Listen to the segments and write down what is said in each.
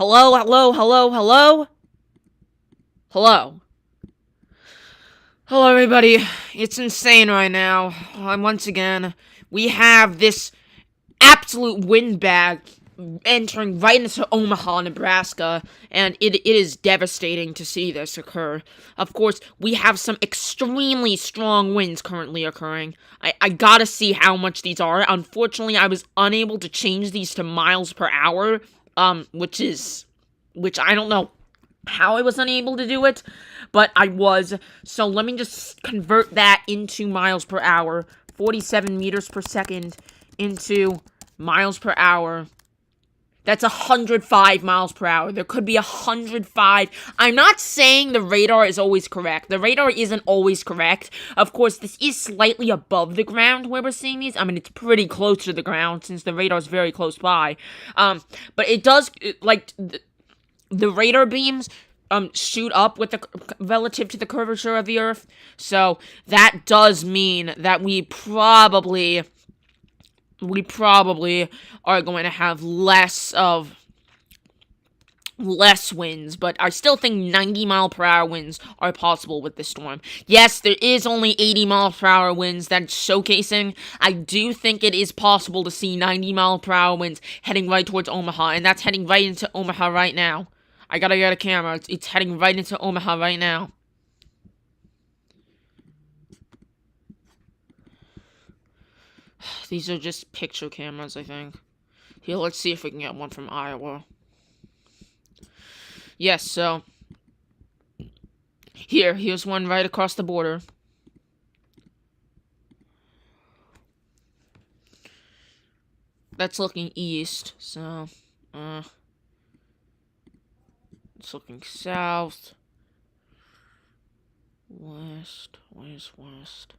Hello, hello, hello, hello? Hello. Hello, everybody. It's insane right now. Once again, we have this absolute windbag entering right into Omaha, Nebraska, and it is devastating to see this occur. Of course, we have some extremely strong winds currently occurring. I gotta see how much these are. Unfortunately, I was unable to change these to miles per hour, which I don't know how I was unable to do it, but I was. So let me just convert that into miles per hour. 47 meters per second into miles per hour. That's 105 miles per hour. There could be 105. I'm not saying the radar is always correct. The radar isn't always correct. Of course, this is slightly above the ground where we're seeing these. I mean, it's pretty close to the ground since the radar is very close by. But it does, the radar beams shoot up with the relative to the curvature of the Earth. So that does mean that we probably are going to have less winds, but I still think 90 mile per hour winds are possible with this storm. Yes, there is only 80 mile per hour winds that's showcasing. I do think it is possible to see 90 mile per hour winds heading right towards Omaha, and that's heading right into Omaha right now. I gotta get a camera. It's heading right into Omaha right now. These are just picture cameras, I think. Here, let's see if we can get one from Iowa. Yes, so here's one right across the border. That's looking east, so it's looking south. West, where's west?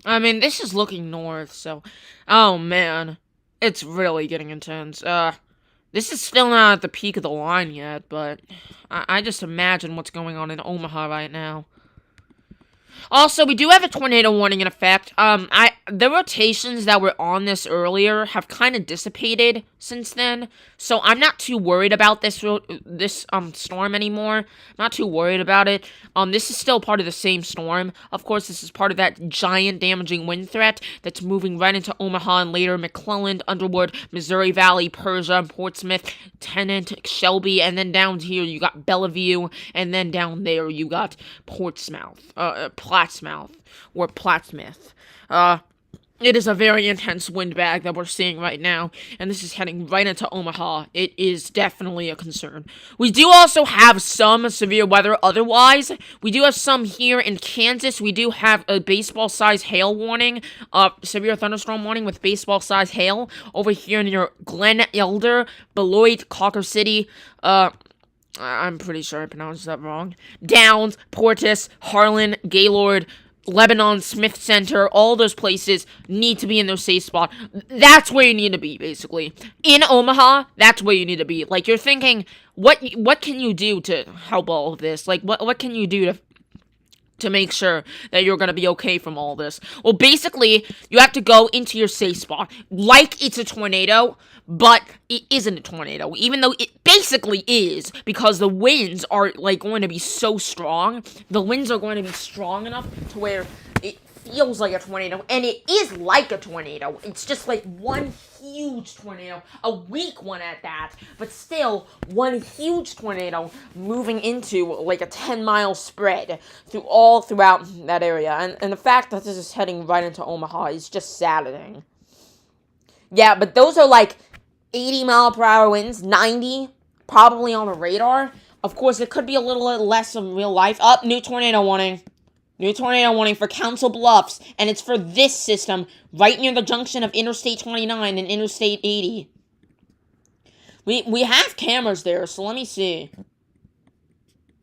I mean, this is looking north, so oh man. It's really getting intense. This is still not at the peak of the line yet, but I just imagine what's going on in Omaha right now. Also, we do have a tornado warning in effect. The rotations that were on this earlier have kind of dissipated since then, so I'm not too worried about this storm anymore. Not too worried about it. This is still part of the same storm. Of course, this is part of that giant damaging wind threat that's moving right into Omaha and later McClellan, Underwood, Missouri Valley, Persia, Portsmouth, Tennant, Shelby, and then down here you got Bellevue, and then down there you got Portsmouth, Plattsmouth. It is a very intense windbag that we're seeing right now, and this is heading right into Omaha. It is definitely a concern. We do also have some severe weather otherwise. We do have some here in Kansas. We do have a baseball-sized hail warning, severe thunderstorm warning with baseball-sized hail over here near Glen Elder, Beloit, Cawker City, I'm pretty sure I pronounced that wrong. Downs, Portis, Harlan, Gaylord, Lebanon, Smith Center, all those places need to be in their safe spot. That's where you need to be, basically. In Omaha, that's where you need to be. Like, you're thinking, what can you do to help all of this? Like, what can you do to make sure that you're gonna be okay from all this? Well, basically, you have to go into your safe spot, like it's a tornado, but it isn't a tornado, even though it basically is, because the winds are, like, going to be so strong. The winds are going to be strong enough to where it feels like a tornado, and it is like a tornado. It's just like one huge tornado, a weak one at that, but still one huge tornado moving into like a 10-mile spread throughout that area. And the fact that this is heading right into Omaha is just saddening. Yeah, but those are like 80 mile per hour winds, 90 probably on the radar. Of course, it could be a little less in real life. New tornado warning. New tornado warning for Council Bluffs, and it's for this system, right near the junction of Interstate 29 and Interstate 80. We have cameras there, so let me see.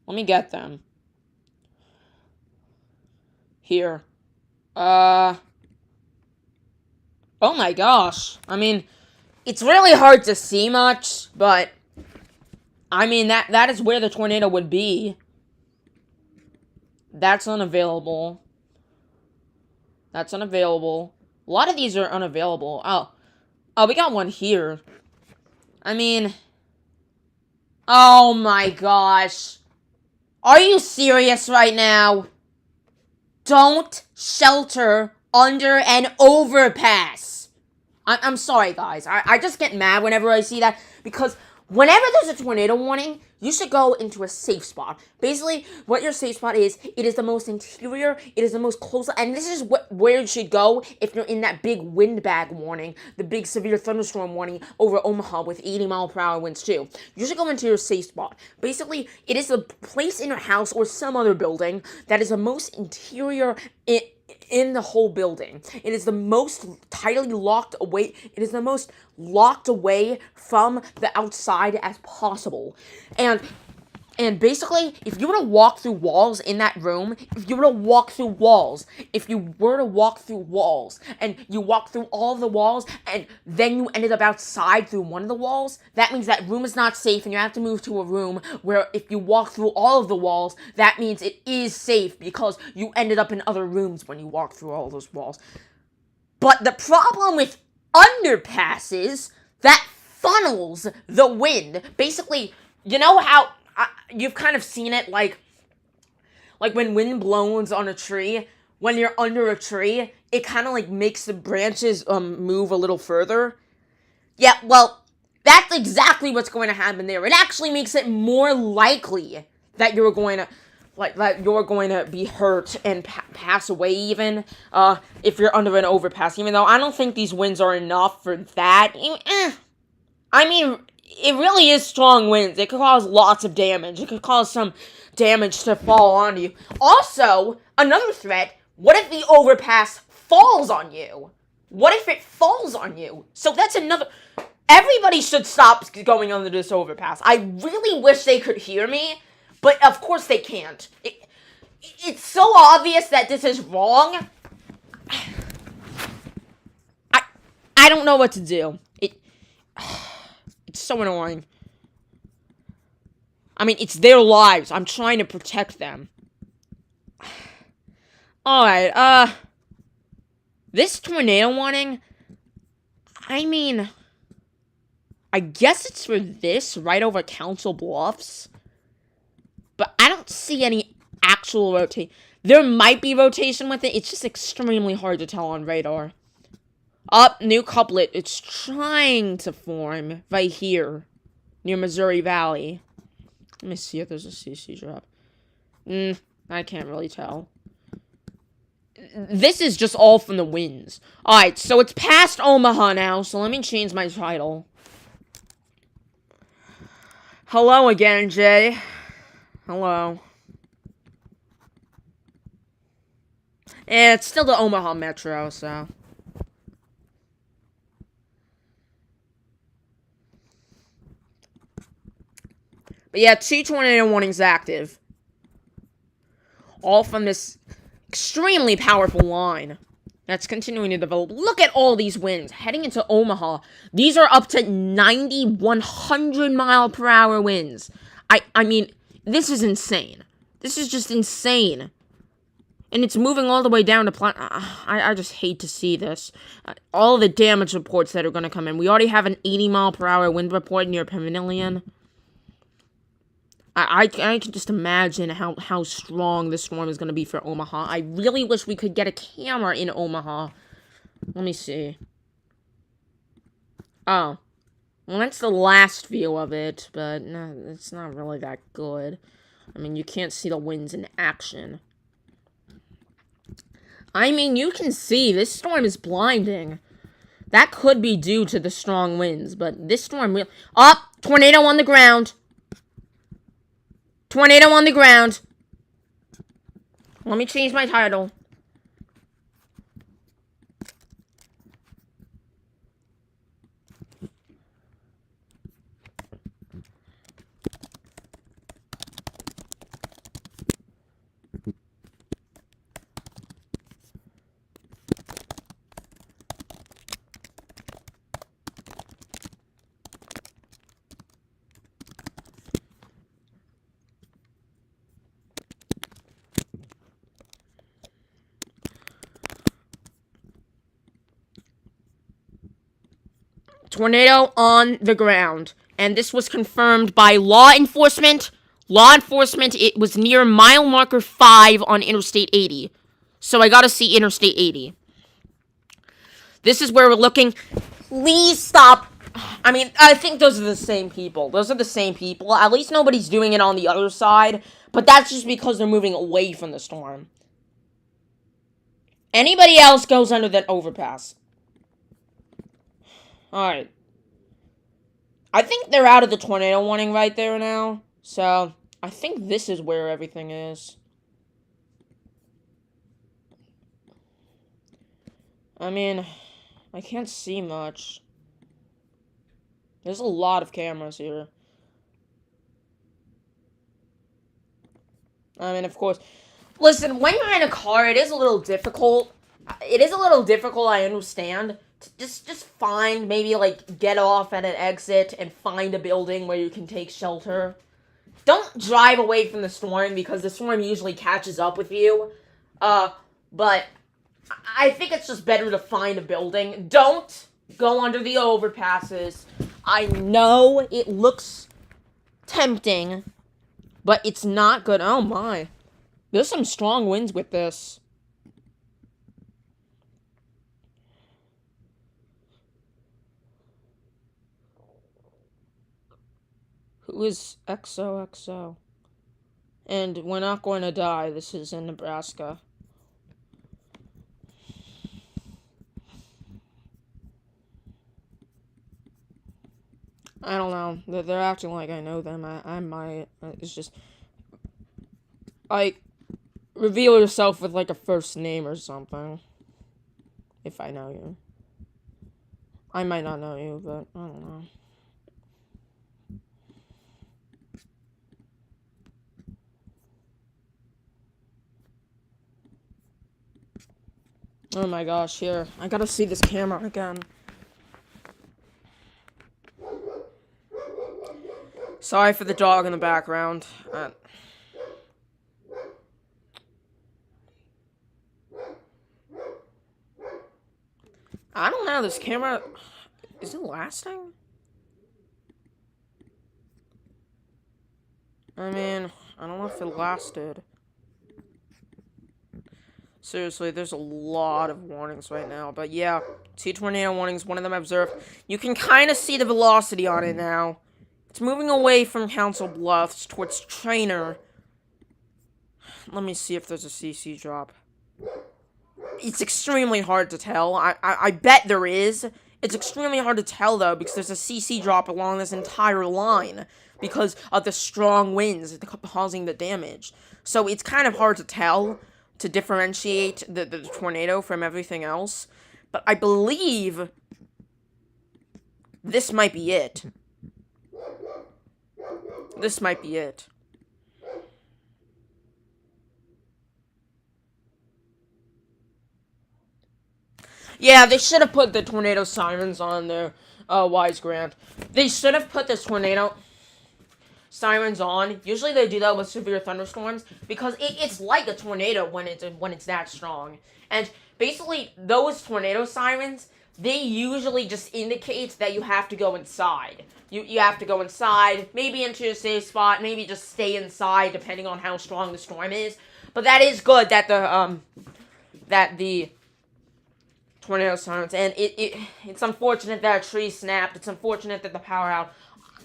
Let me get them. Here. Oh my gosh. I mean, it's really hard to see much, but I mean, that is where the tornado would be. That's unavailable. That's unavailable. A lot of these are unavailable. Oh, Oh, we got one here. I mean... Oh my gosh. Are you serious right now? Don't shelter under an overpass. I'm sorry, guys. I just get mad whenever I see that, because whenever there's a tornado warning, you should go into a safe spot. Basically, what your safe spot is, it is the most interior, it is the most close, and this is where you should go if you're in that big windbag warning, the big severe thunderstorm warning over Omaha with 80-mile-per-hour winds too. You should go into your safe spot. Basically, it is the place in your house or some other building that is the most interior in the whole building. It is the most tightly locked away. It is the most locked away from the outside as possible. And basically, if you were to walk through walls in that room, if you were to walk through walls, and you walk through all of the walls, and then you ended up outside through one of the walls, that means that room is not safe, and you have to move to a room where if you walk through all of the walls, that means it is safe, because you ended up in other rooms when you walked through all those walls. But the problem with underpasses, that funnels the wind. Basically, you know how... you've kind of seen it, like when wind blows on a tree, when you're under a tree, it kind of like makes the branches move a little further. Yeah, well, that's exactly what's going to happen there. It actually makes it more likely that you're going to be hurt and pass away even if you're under an overpass. Even though I don't think these winds are enough for that. I mean, it really is strong winds. It could cause lots of damage. It could cause some damage to fall on you. Also, another threat, what if the overpass falls on you? What if it falls on you? So that's another... Everybody should stop going under this overpass. I really wish they could hear me, but of course they can't. It's so obvious that this is wrong. I don't know what to do. It's so annoying. I mean, it's their lives. I'm trying to protect them. Alright, this tornado warning, I mean, I guess it's for this right over Council Bluffs. But I don't see any actual rotation. There might be rotation with it. It's just extremely hard to tell on radar. New couplet. It's trying to form right here near Missouri Valley. Let me see if there's a CC drop. I can't really tell. This is just all from the winds. Alright, so it's past Omaha now, so let me change my title. Hello again, Jay. Hello. It's still the Omaha Metro, so... But yeah, 2 tornado warnings active. All from this extremely powerful line that's continuing to develop. Look at all these winds heading into Omaha. These are up to 90, 100-mile-per-hour winds. I mean, this is insane. This is just insane. And it's moving all the way down to I just hate to see this. All the damage reports that are going to come in. We already have an 80-mile-per-hour wind report near Pavilion. I can just imagine how strong this storm is going to be for Omaha. I really wish we could get a camera in Omaha. Let me see. Oh. Well, that's the last view of it, but no, it's not really that good. I mean, you can't see the winds in action. I mean, you can see, this storm is blinding. That could be due to the strong winds, but this storm will... Oh! Tornado on the ground! Tornado on the ground. Let me change my title. Tornado on the ground. And this was confirmed by law enforcement. It was near mile marker 5 on Interstate 80. So I gotta see Interstate 80. This is where we're looking. Please stop. I mean, I think those are the same people. At least nobody's doing it on the other side. But that's just because they're moving away from the storm. Anybody else goes under that overpass. Alright. I think they're out of the tornado warning right there now. So, I think this is where everything is. I mean, I can't see much. There's a lot of cameras here. I mean, of course. Listen, when you're in a car, it is a little difficult. I understand. Just find, maybe, like, get off at an exit and find a building where you can take shelter. Don't drive away from the storm, because the storm usually catches up with you. But I think it's just better to find a building. Don't go under the overpasses. I know it looks tempting, but it's not good. Oh my. There's some strong winds with this. Who is XOXO? And we're not going to die. This is in Nebraska. I don't know. They're acting like I know them. I might. It's just... Like, reveal yourself with, like, a first name or something. If I know you. I might not know you, but I don't know. Oh my gosh, here. I gotta see this camera again. Sorry for the dog in the background. I don't know, this camera... Is it lasting? I mean, I don't know if it lasted. Seriously, there's a lot of warnings right now. But yeah, 2 tornado warnings, one of them observed. You can kind of see the velocity on it now. It's moving away from Council Bluffs towards Trainer. Let me see if there's a CC drop. It's extremely hard to tell. I bet there is. It's extremely hard to tell, though, because there's a CC drop along this entire line because of the strong winds causing the damage. So it's kind of hard to tell, to differentiate the tornado from everything else. But I believe this might be it. This might be it. Yeah, they should have put the tornado sirens on their Wise Grant. They should have put the tornado sirens on. Usually they do that with severe thunderstorms because it's like a tornado when it's that strong. And basically those tornado sirens, they usually just indicate that you have to go inside. You have to go inside, maybe into a safe spot, maybe just stay inside depending on how strong the storm is. But that is good that the tornado sirens, and it's unfortunate that a tree snapped. It's unfortunate that the power out.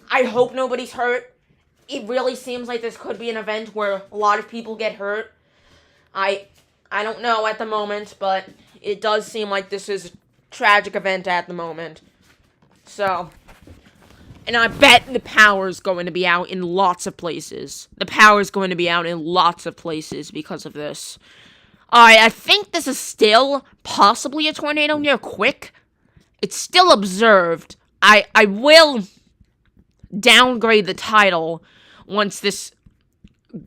I hope nobody's hurt. It really seems like this could be an event where a lot of people get hurt. I don't know at the moment, but it does seem like this is a tragic event at the moment. So, and I bet the power's going to be out in lots of places. The power's going to be out in lots of places because of this. Alright, I think this is still possibly a tornado near Quick. It's still observed. I will downgrade the title once this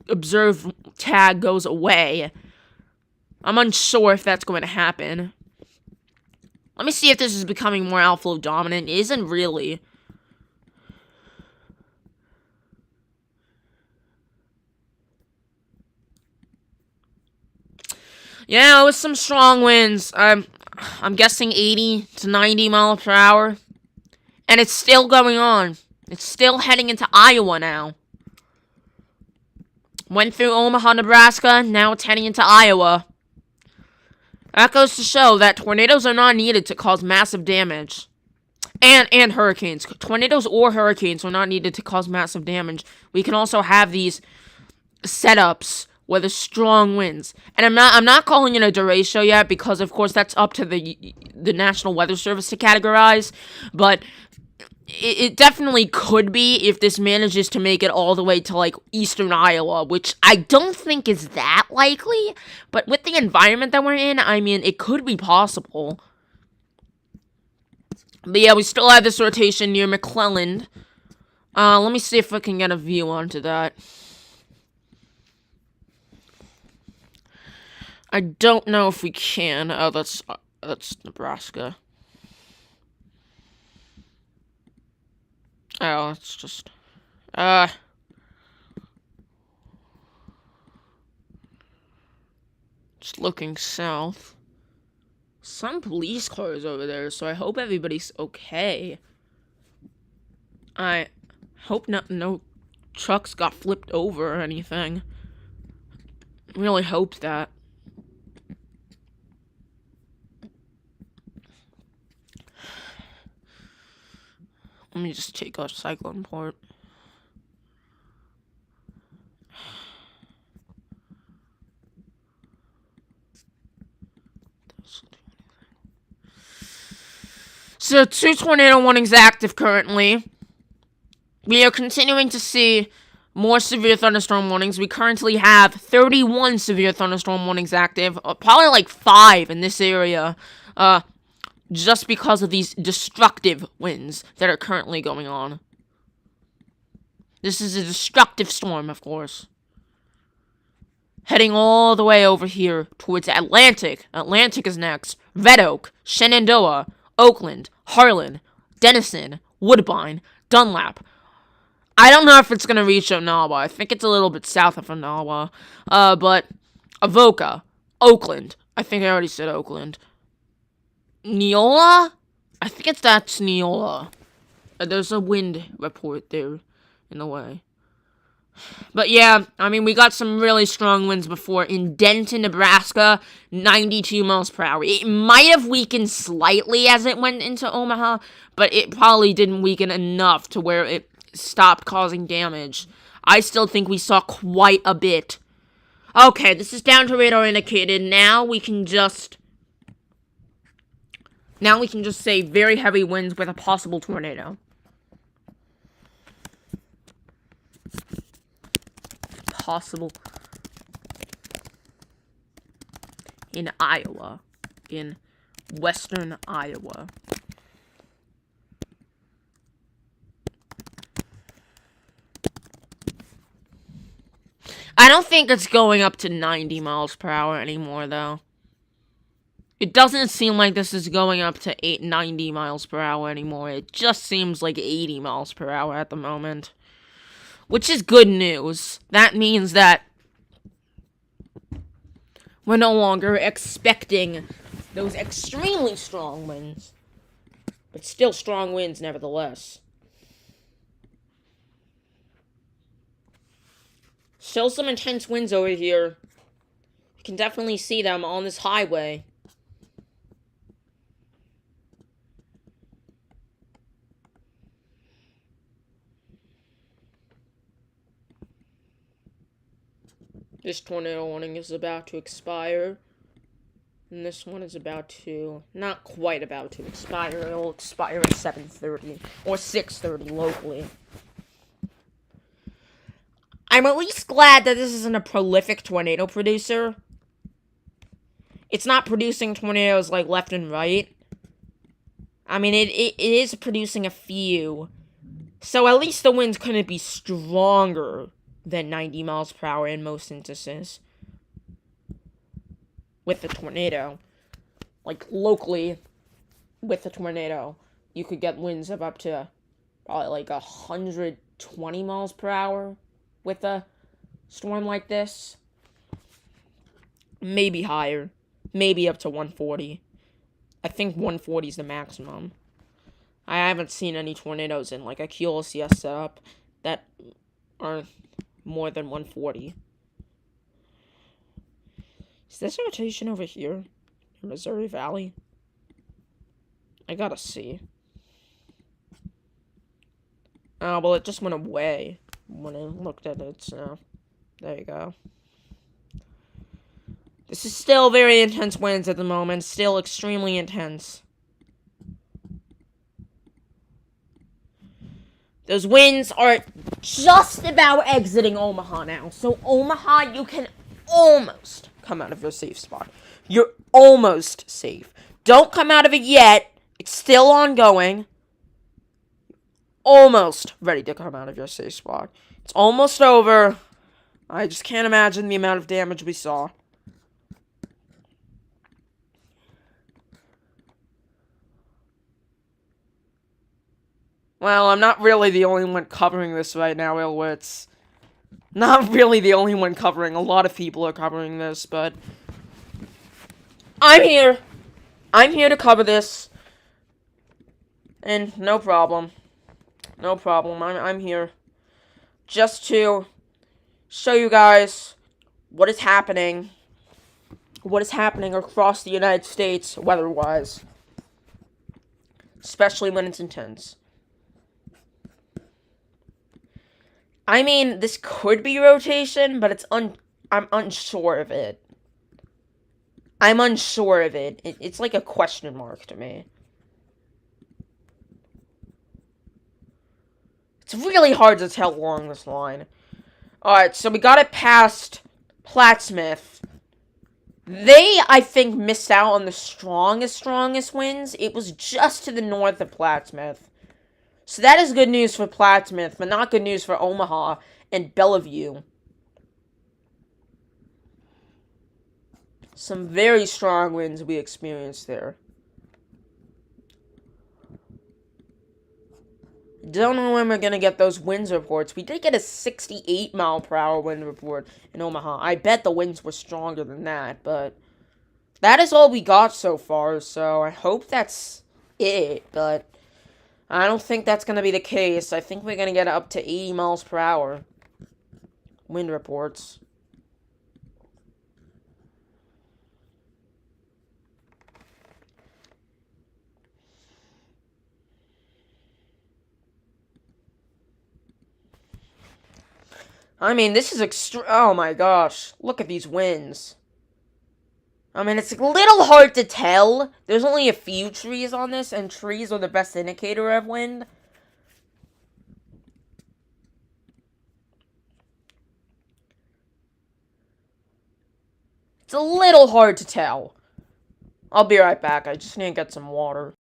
observed tag goes away. I'm unsure if that's going to happen. Let me see if this is becoming more outflow dominant. It isn't really. Yeah, with some strong winds. I'm guessing 80 to 90 miles per hour. And it's still going on. It's still heading into Iowa now. Went through Omaha, Nebraska, now it's heading into Iowa. That goes to show that tornadoes are not needed to cause massive damage. And hurricanes. Tornadoes or hurricanes are not needed to cause massive damage. We can also have these setups where there's strong winds. And I'm not calling it a derecho yet, because of course that's up to the National Weather Service to categorize. But it definitely could be if this manages to make it all the way to, like, eastern Iowa, which I don't think is that likely. But with the environment that we're in, I mean, it could be possible. But yeah, we still have this rotation near McClellan. Let me see if I can get a view onto that. I don't know if we can. Oh, that's Nebraska. Oh, it's just... Just looking south. Some police cars over there, so I hope everybody's okay. I hope no trucks got flipped over or anything. Really hope that. Let me just take out cyclone port. So, 2 tornado warnings active currently. We are continuing to see more severe thunderstorm warnings. We currently have 31 severe thunderstorm warnings active. Probably like 5 in this area. Just because of these destructive winds that are currently going on. This is a destructive storm, of course. Heading all the way over here towards Atlantic. Atlantic is next. Red Oak, Shenandoah, Oakland, Harlan, Denison, Woodbine, Dunlap. I don't know if it's going to reach Onawa. I think it's a little bit south of Onawa. But Avoca, Oakland. I think I already said Oakland. Neola? I think that's Neola. There's a wind report there in the way. But yeah, I mean, we got some really strong winds before. In Denton, Nebraska, 92 miles per hour. It might have weakened slightly as it went into Omaha, but it probably didn't weaken enough to where it stopped causing damage. I still think we saw quite a bit. Okay, this is down to radar indicated. Now we can just say very heavy winds with a possible tornado. Possible in Iowa, in western Iowa. I don't think it's going up to 90 miles per hour anymore, though. It doesn't seem like this is going up to 90 miles per hour anymore. It just seems like 80 miles per hour at the moment. Which is good news. That means that we're no longer expecting those extremely strong winds. But still strong winds nevertheless. Still some intense winds over here. You can definitely see them on this highway. This tornado warning is about to expire. And this one is about to, not quite about to expire. It'll expire at 7:30 or 6:30 locally. I'm at least glad that this isn't a prolific tornado producer. It's not producing tornadoes like left and right. I mean, it is producing a few. So at least the winds couldn't be stronger than 90 miles per hour in most instances. With the tornado. Like, locally, with the tornado, you could get winds of up to probably like 120 miles per hour with a storm like this. Maybe higher. Maybe up to 140. I think 140 is the maximum. I haven't seen any tornadoes in like a QLCS setup that are more than 140. Is this rotation over here in Missouri Valley? I gotta see. Oh, well, it just went away when I looked at it, so there you go. This is still very intense winds at the moment, still extremely intense. Those winds are just about exiting Omaha now. So Omaha, you can almost come out of your safe spot. You're almost safe. Don't come out of it yet. It's still ongoing. Almost ready to come out of your safe spot. It's almost over. I just can't imagine the amount of damage we saw. Well, I'm not really the only one covering this right now, Ilwitz. Not really the only one covering. A lot of people are covering this, but I'm here. I'm here to cover this. And no problem. No problem. I'm here just to show you guys what is happening. What is happening across the United States weather-wise. Especially when it's intense. I mean, this could be rotation, but I'm unsure of it. I'm unsure of it. It's like a question mark to me. It's really hard to tell along this line. Alright, so we got it past Plattsmouth. They, I think, missed out on the strongest winds. It was just to the north of Plattsmouth. So that is good news for Plattsmouth, but not good news for Omaha and Bellevue. Some very strong winds we experienced there. Don't know when we're going to get those winds reports. We did get a 68 mile per hour wind report in Omaha. I bet the winds were stronger than that, but that is all we got so far, so I hope that's it, but I don't think that's going to be the case. I think we're going to get up to 80 miles per hour wind reports. I mean, this is oh my gosh. Look at these winds. I mean, it's a little hard to tell. There's only a few trees on this, and trees are the best indicator of wind. It's a little hard to tell. I'll be right back. I just need to get some water.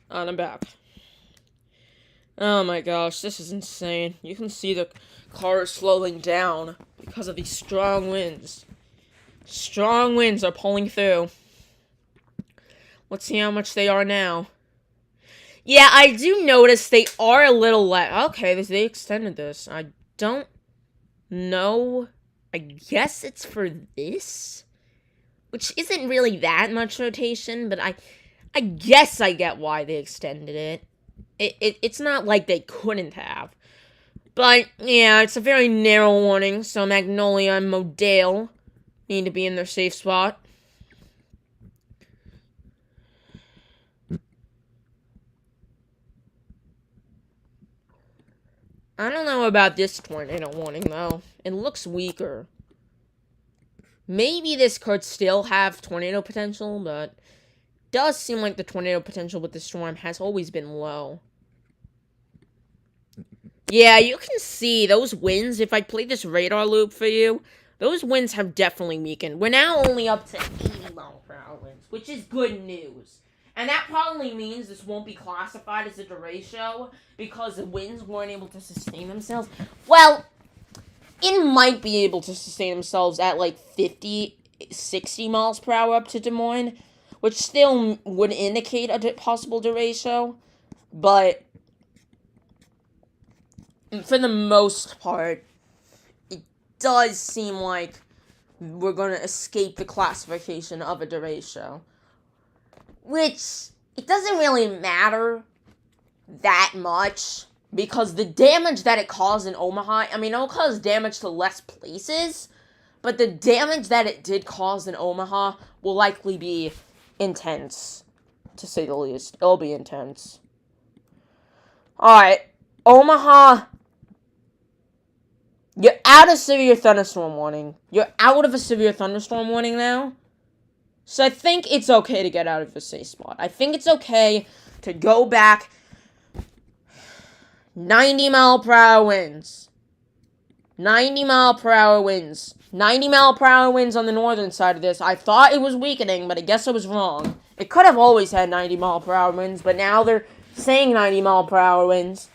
And I'm back. Oh my gosh, this is insane. You can see the car slowing down because of these strong winds. Strong winds are pulling through. Let's see how much they are now. Yeah, I do notice they are a little less. Okay, they extended this. I don't know. I guess it's for this? Which isn't really that much rotation, but I guess I get why they extended it. It's not like they couldn't have. But, yeah, it's a very narrow warning, so Magnolia and Modale need to be in their safe spot. I don't know about this tornado warning, though. It looks weaker. Maybe this could still have tornado potential, but it does seem like the tornado potential with the storm has always been low. Yeah, you can see those winds. If I play this radar loop for you, those winds have definitely weakened. We're now only up to 80-mile-per-hour winds, which is good news. And that probably means this won't be classified as a derecho because the winds weren't able to sustain themselves. Well, it might be able to sustain themselves at like 50, 60 miles per hour up to Des Moines, which still would indicate a possible derecho, but for the most part, it does seem like we're going to escape the classification of a derecho. Which, it doesn't really matter that much, because the damage that it caused in Omaha, I mean, it'll cause damage to less places, but the damage that it did cause in Omaha will likely be intense, to say the least. It'll be intense. Alright, Omaha, you're out of severe thunderstorm warning. You're out of a severe thunderstorm warning now. So I think it's okay to get out of the safe spot. I think it's okay to go back 90-mile-per-hour winds. 90-mile-per-hour winds. 90-mile-per-hour winds on the northern side of this. I thought it was weakening, but I guess I was wrong. It could have always had 90-mile-per-hour winds, but now they're saying 90-mile-per-hour winds.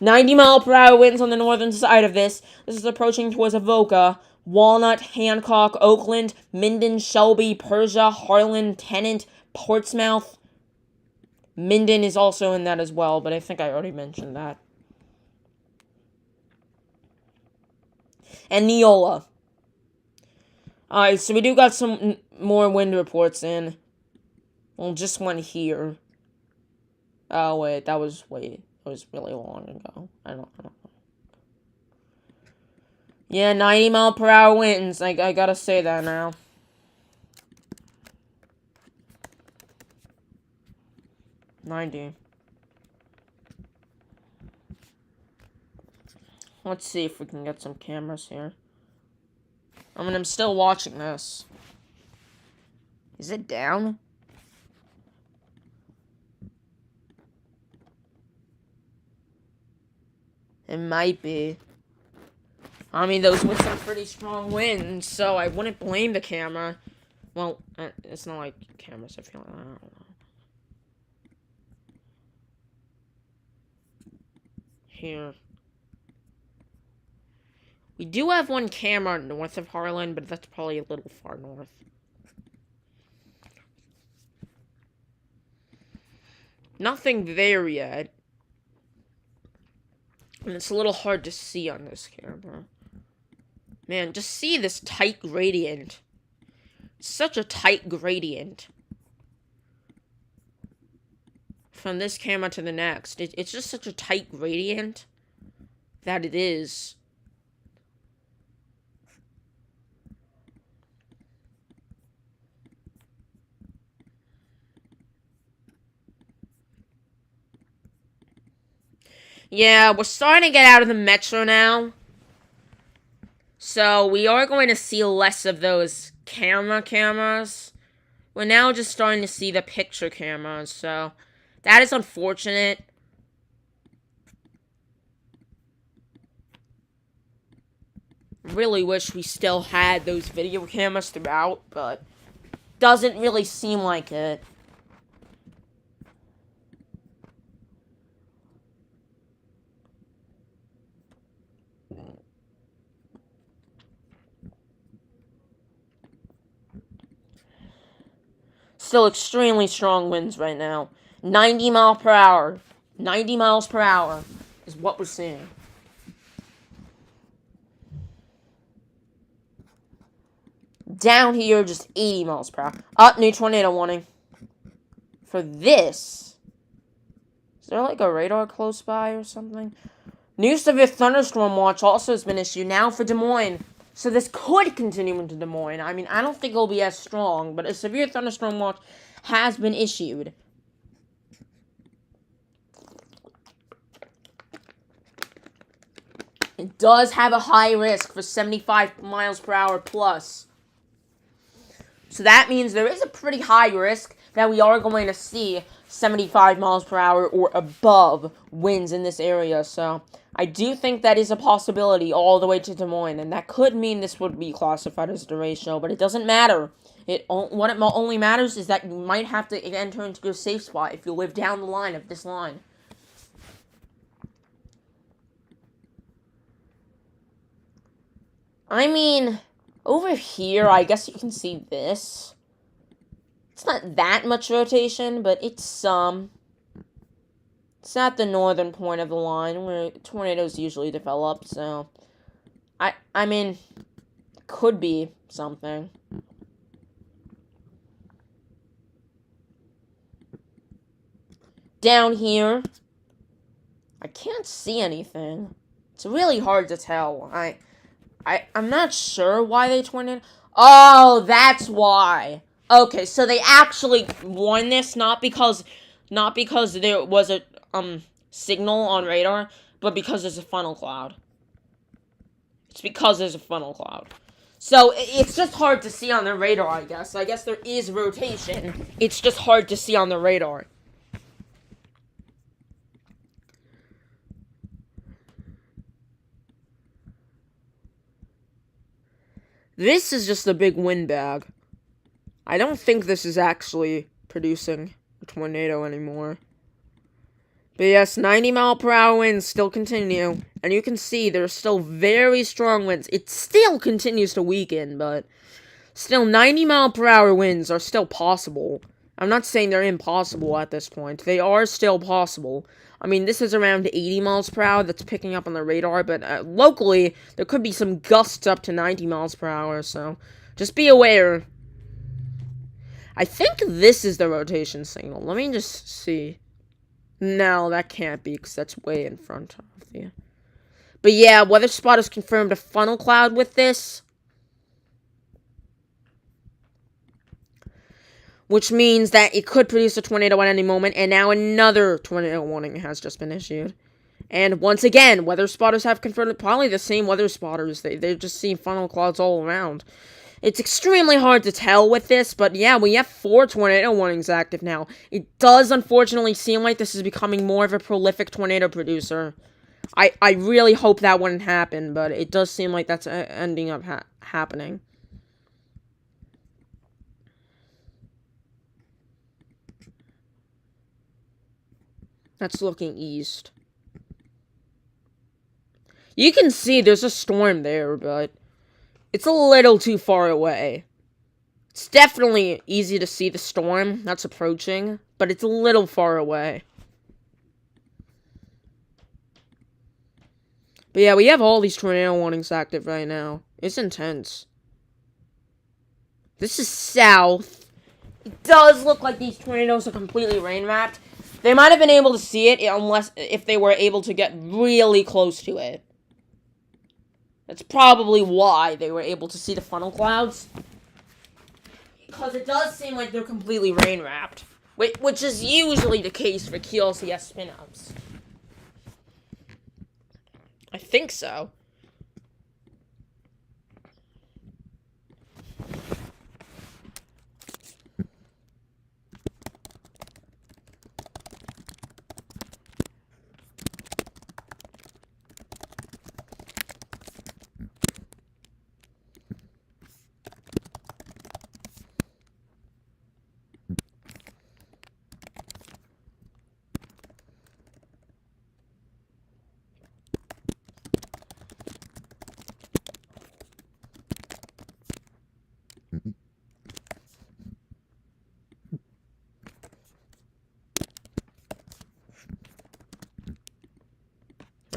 90-mile-per-hour winds on the northern side of this. This is approaching towards Avoca, Walnut, Hancock, Oakland, Minden, Shelby, Persia, Harlan, Tennant, Portsmouth. Minden is also in that as well, but I think I already mentioned that. And Neola. Alright, so we do got some more wind reports in. Well, just one here. Oh, wait, that was really long ago. I don't know. Yeah, 90-mile-per-hour winds. I gotta say that now. $90. Let's see if we can get some cameras here. I mean, I'm still watching this. Is it down? It might be. I mean, those were some pretty strong winds, so I wouldn't blame the camera. Well, it's not like cameras, I feel like, I don't know. Here. We do have one camera north of Harlan, but that's probably a little far north. Nothing there yet. And it's a little hard to see on this camera. Man, just see this tight gradient. Such a tight gradient. From this camera to the next. It's just such a tight gradient that it is. Yeah, we're starting to get out of the metro now. So we are going to see less of those cameras. We're now just starting to see the picture cameras, so that is unfortunate. Really wish we still had those video cameras throughout, but doesn't really seem like it. Still extremely strong winds right now. 90 miles per hour. 90 miles per hour is what we're seeing. Down here, just 80 miles per hour. Up, new tornado warning. For this. Is there like a radar close by or something? New severe thunderstorm watch also has been issued now for Des Moines. So this could continue into Des Moines. I mean, I don't think it'll be as strong, but a severe thunderstorm watch has been issued. It does have a high risk for 75 miles per hour plus. So that means there is a pretty high risk that we are going to see 75 miles per hour or above winds in this area. So I do think that is a possibility all the way to Des Moines, and that could mean this would be classified as a derecho, but it doesn't matter. What it only matters is that you might have to enter into a safe spot if you live down the line of this line. I mean, over here, I guess you can see this. It's not that much rotation, but it's some. It's at the northern point of the line where tornadoes usually develop, so I mean, could be something. Down here, I can't see anything. It's really hard to tell. I'm not sure why they tornado. Oh, that's why. Okay, so they actually won this not because there was a signal on radar, but because there's a funnel cloud. It's because there's a funnel cloud. So it's just hard to see on the radar, I guess. I guess there is rotation. It's just hard to see on the radar. This is just a big wind bag. I don't think this is actually producing a tornado anymore. But yes, 90 mile per hour winds still continue. And you can see there's still very strong winds. It still continues to weaken, but still 90 mile per hour winds are still possible. I'm not saying they're impossible at this point. They are still possible. I mean, this is around 80 miles per hour that's picking up on the radar, but locally, there could be some gusts up to 90 miles per hour, so just be aware. I think this is the rotation signal. Let me just see. No, that can't be, because that's way in front of you. But yeah, weather spotters confirmed a funnel cloud with this, which means that it could produce a tornado at any moment, and now another tornado warning has just been issued. And once again, weather spotters have confirmed, probably the same weather spotters, they've just seen funnel clouds all around. It's extremely hard to tell with this, but yeah, we have 4 tornado warnings active now. It does unfortunately seem like this is becoming more of a prolific tornado producer. I really hope that wouldn't happen, but it does seem like that's ending up happening. That's looking east. You can see there's a storm there, but it's a little too far away. It's definitely easy to see the storm that's approaching, but it's a little far away. But yeah, we have all these tornado warnings active right now. It's intense. This is south. It does look like these tornadoes are completely rain-wrapped. They might have been able to see it if they were able to get really close to it. That's probably why they were able to see the funnel clouds. Because it does seem like they're completely rain-wrapped. Which is usually the case for QLCS spin-ups. I think so.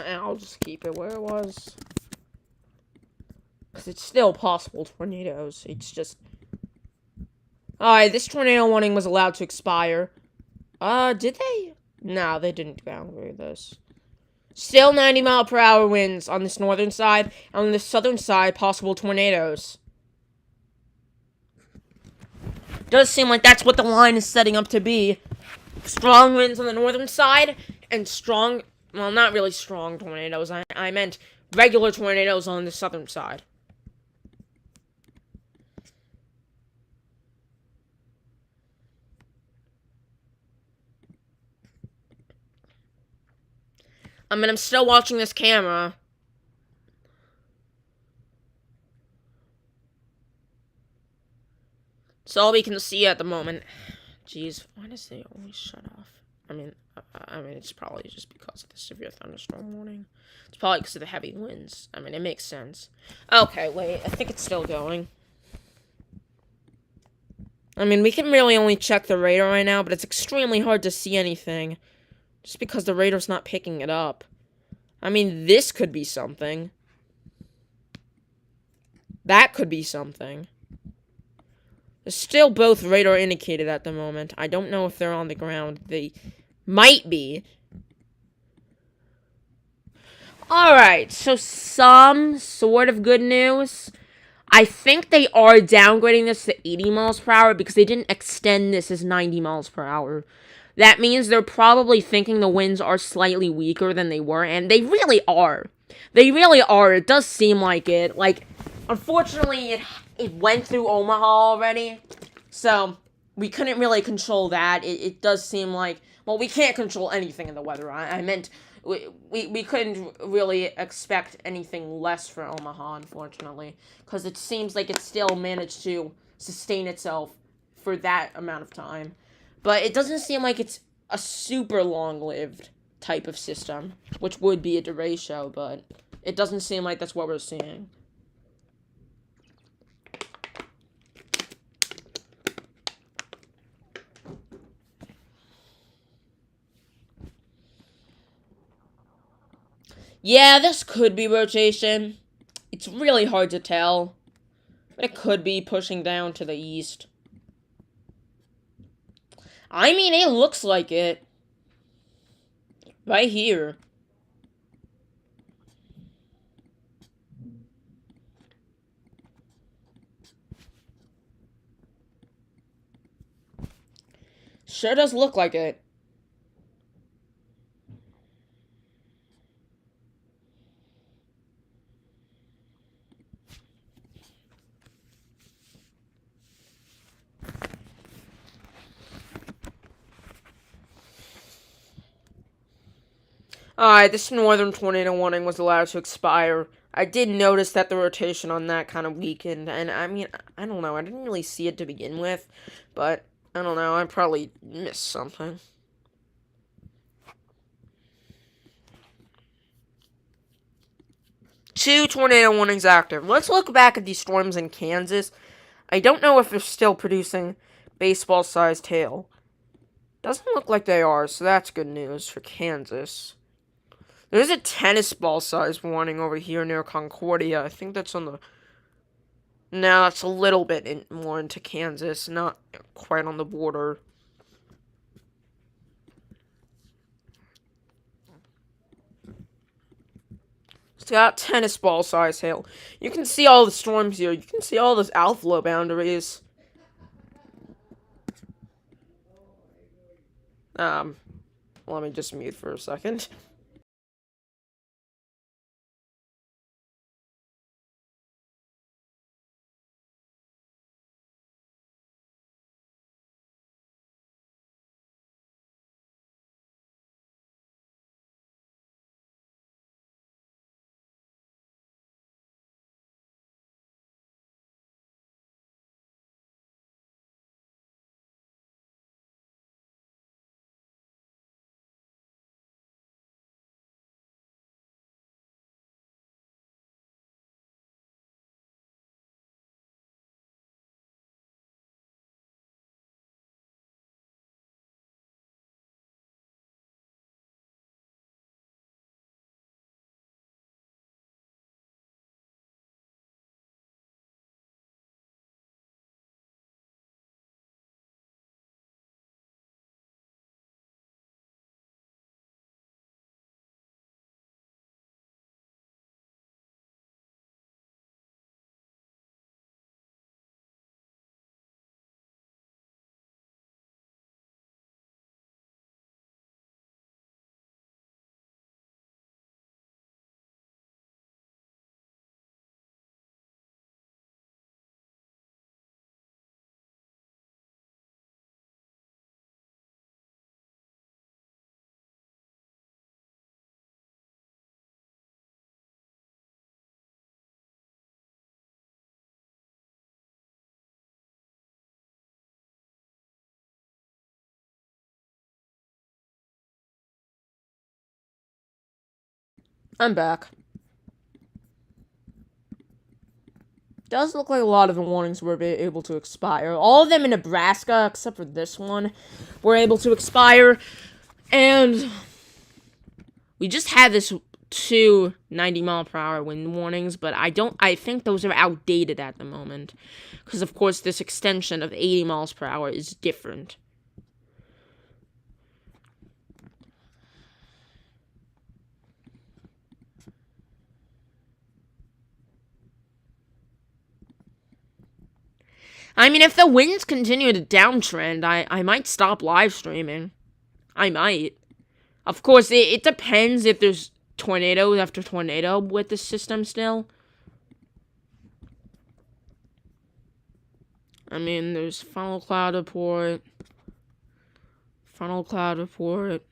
I'll just keep it where it was. Because it's still possible tornadoes. It's just... Alright, this tornado warning was allowed to expire. Did they? No, they didn't downgrade this. Still 90-mile-per-hour winds on this northern side, and on the southern side, possible tornadoes. Does seem like that's what the line is setting up to be. Strong winds on the northern side, and strong, well, not really strong tornadoes. I meant regular tornadoes on the southern side. I mean, I'm still watching this camera. It's all we can see at the moment. Jeez, why does they always shut off? I mean, it's probably just because of the severe thunderstorm warning. It's probably because of the heavy winds. I mean, it makes sense. Okay, wait, I think it's still going. I mean, we can really only check the radar right now, but it's extremely hard to see anything. Just because the radar's not picking it up. I mean, this could be something. That could be something. They're still both radar indicated at the moment. I don't know if they're on the ground. They might be. Alright, so some sort of good news. I think they are downgrading this to 80 miles per hour because they didn't extend this as 90 miles per hour. That means they're probably thinking the winds are slightly weaker than they were, and they really are. They really are. It does seem like it. Like, unfortunately, it went through Omaha already, so we couldn't really control that. It does seem like, well, we can't control anything in the weather. I meant we couldn't really expect anything less for Omaha, unfortunately, because it seems like it still managed to sustain itself for that amount of time. But it doesn't seem like it's a super long-lived type of system, which would be a derecho, but it doesn't seem like that's what we're seeing. Yeah, this could be rotation. It's really hard to tell, but it could be pushing down to the east. I mean, it looks like it. Right here. Sure does look like it. Alright, this northern tornado warning was allowed to expire. I did notice that the rotation on that kind of weakened, and I mean, I don't know, I didn't really see it to begin with, but I don't know, I probably missed something. Two tornado warnings active. Let's look back at these storms in Kansas. I don't know if they're still producing baseball-sized hail. Doesn't look like they are, so that's good news for Kansas. There's a tennis ball size warning over here near Concordia. I think that's on the... No, that's a little bit more into Kansas, not quite on the border. It's got tennis ball size hail. You can see all the storms here. You can see all those outflow boundaries. Let me just mute for a second. I'm back. Does look like a lot of the warnings were able to expire. All of them in Nebraska, except for this one, were able to expire. And we just had this 90-mile-per-hour wind warnings, but I think those are outdated at the moment. Because, of course, this extension of 80 miles per hour is different. I mean, if the winds continue to downtrend, I might stop live streaming. I might. Of course, it depends if there's tornado after tornado with the system still. I mean, there's funnel cloud report. Funnel cloud report.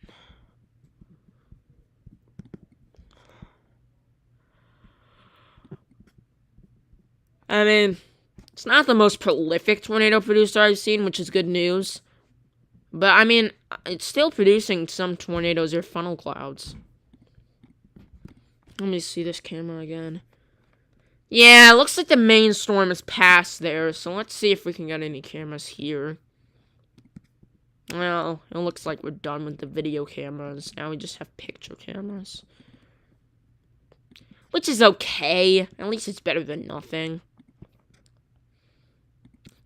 I mean, it's not the most prolific tornado producer I've seen, which is good news. But, I mean, it's still producing some tornadoes or funnel clouds. Let me see this camera again. Yeah, it looks like the main storm is past there, so let's see if we can get any cameras here. Well, it looks like we're done with the video cameras. Now we just have picture cameras. Which is okay. At least it's better than nothing.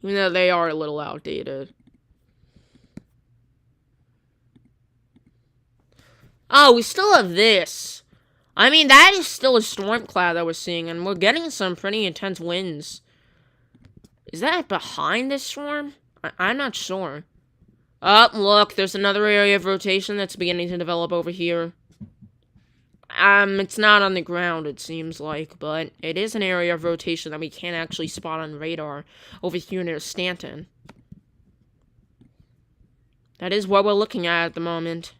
Even though they are a little outdated. Oh, we still have this. I mean, that is still a storm cloud that we're seeing, and we're getting some pretty intense winds. Is that behind this storm? I'm not sure. Oh, look, there's another area of rotation that's beginning to develop over here. It's not on the ground, it seems like, but it is an area of rotation that we can't actually spot on radar over here near Stanton. That is what we're looking at the moment.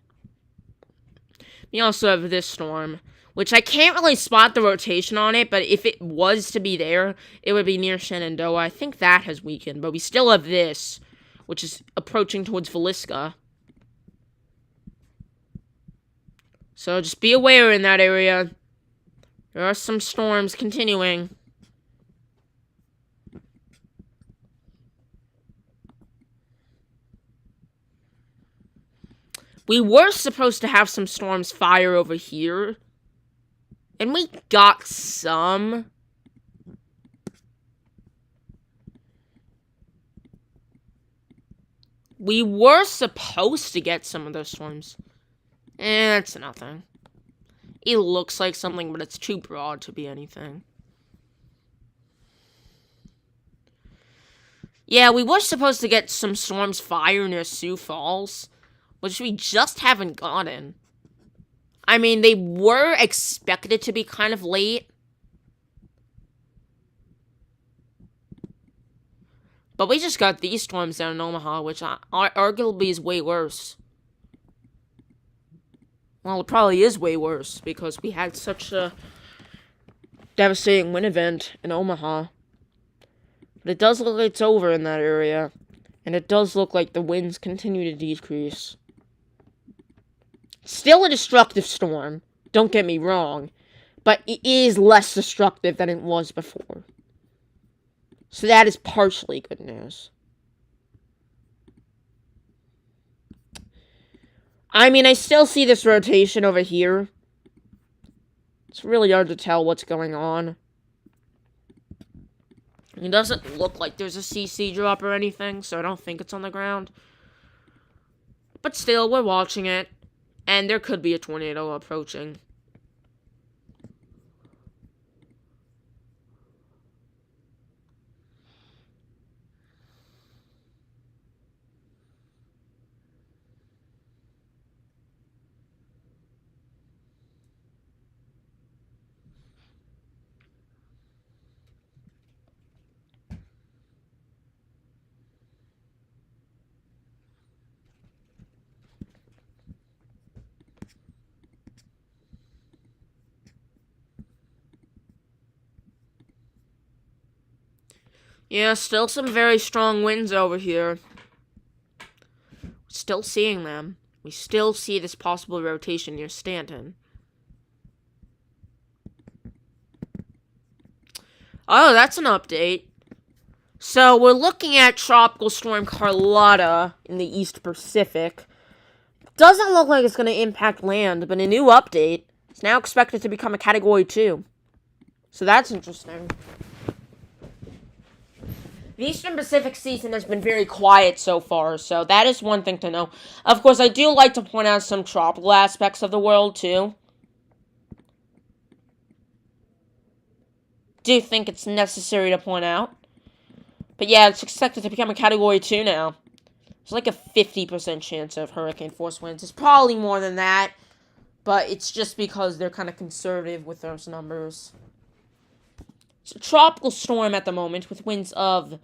We also have this storm, which I can't really spot the rotation on it, but if it was to be there, it would be near Shenandoah. I think that has weakened, but we still have this, which is approaching towards Villisca. So just be aware in that area. There are some storms continuing. We were supposed to have some storms fire over here. And we got some. We were supposed to get some of those storms. It's nothing. It looks like something, but it's too broad to be anything. Yeah, we were supposed to get some storms fire near Sioux Falls, which we just haven't gotten. I mean, they were expected to be kind of late. But we just got these storms down in Omaha, which arguably is way worse. Well, it probably is way worse, because we had such a devastating wind event in Omaha. But it does look like it's over in that area. And it does look like the winds continue to decrease. Still a destructive storm, don't get me wrong. But it is less destructive than it was before. So that is partially good news. I mean, I still see this rotation over here. It's really hard to tell what's going on. It doesn't look like there's a CC drop or anything, so I don't think it's on the ground. But still, we're watching it. And there could be a tornado approaching. Yeah, still some very strong winds over here. Still seeing them. We still see this possible rotation near Stanton. Oh, that's an update. So we're looking at Tropical Storm Carlotta in the East Pacific. Doesn't look like it's going to impact land, but a new update is now expected to become a Category 2. So that's interesting. The Eastern Pacific season has been very quiet so far, so that is one thing to know. Of course, I do like to point out some tropical aspects of the world, too. Do think it's necessary to point out. But yeah, it's expected to become a Category 2 now. There's like a 50% chance of hurricane force winds. It's probably more than that, but it's just because they're kind of conservative with those numbers. It's a tropical storm at the moment with winds of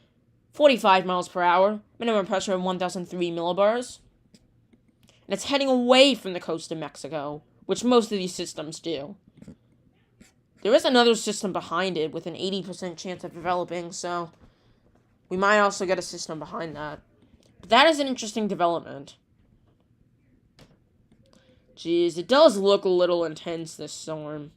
45 miles per hour, minimum pressure of 1,003 millibars. And it's heading away from the coast of Mexico, which most of these systems do. There is another system behind it with an 80% chance of developing, so we might also get a system behind that. But that is an interesting development. Jeez, it does look a little intense, this storm.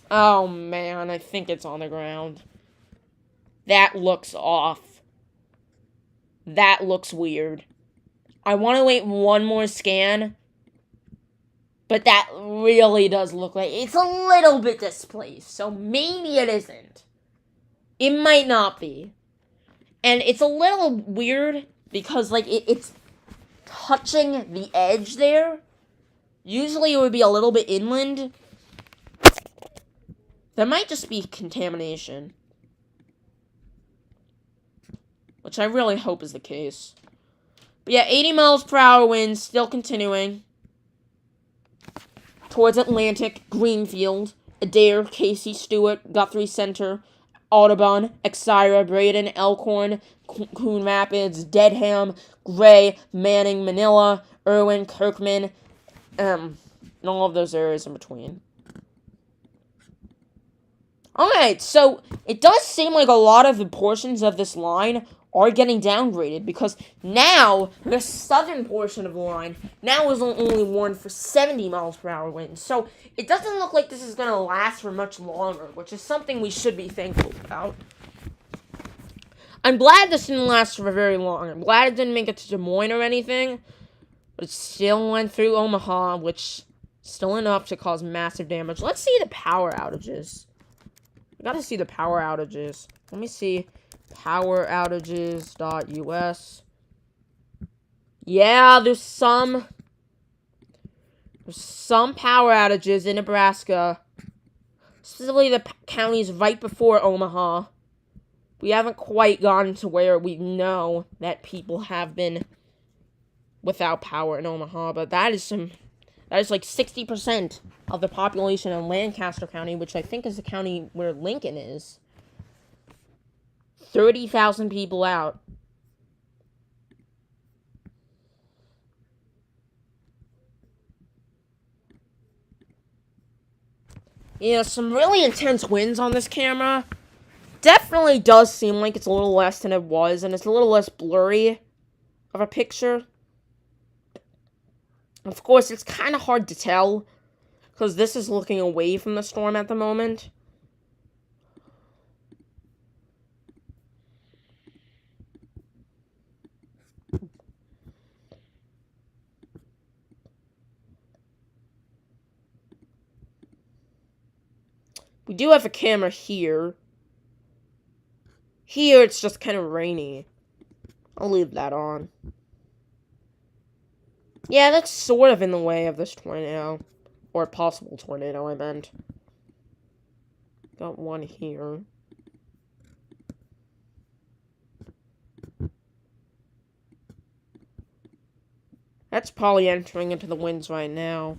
Oh man, I think it's on the ground. That looks off. That looks weird. I want to wait one more scan, but that really does look like it's a little bit displaced, so maybe it isn't. It might not be. And it's a little weird because, like, it's touching the edge there. Usually it would be a little bit inland. There might just be contamination, which I really hope is the case. But yeah, 80 miles per hour winds still continuing towards Atlantic, Greenfield, Adair, Casey, Stewart, Guthrie Center, Audubon, Exira, Braden, Elkhorn, Coon Rapids, Dedham, Gray, Manning, Manila, Irwin, Kirkman, and all of those areas in between. Alright, so it does seem like a lot of the portions of this line are getting downgraded because now the southern portion of the line now is only warned for 70 miles per hour winds. So it doesn't look like this is going to last for much longer, which is something we should be thankful about. I'm glad this didn't last for very long. I'm glad it didn't make it to Des Moines or anything, but it still went through Omaha, which is still enough to cause massive damage. Let's see the power outages. I gotta see the power outages. Let me see. Poweroutages.us. Yeah, there's some power outages in Nebraska. Specifically the counties right before Omaha. We haven't quite gotten to where we know that people have been without power in Omaha, but that is like 60% of the population in Lancaster County, which I think is the county where Lincoln is. 30,000 people out. Yeah, some really intense winds on this camera. Definitely does seem like it's a little less than it was, and it's a little less blurry of a picture. Of course, it's kind of hard to tell, because this is looking away from the storm at the moment. We do have a camera here. Here, it's just kind of rainy. I'll leave that on. Yeah, that's sort of in the way of this tornado. Or a possible tornado, I meant. Got one here. That's probably entering into the winds right now.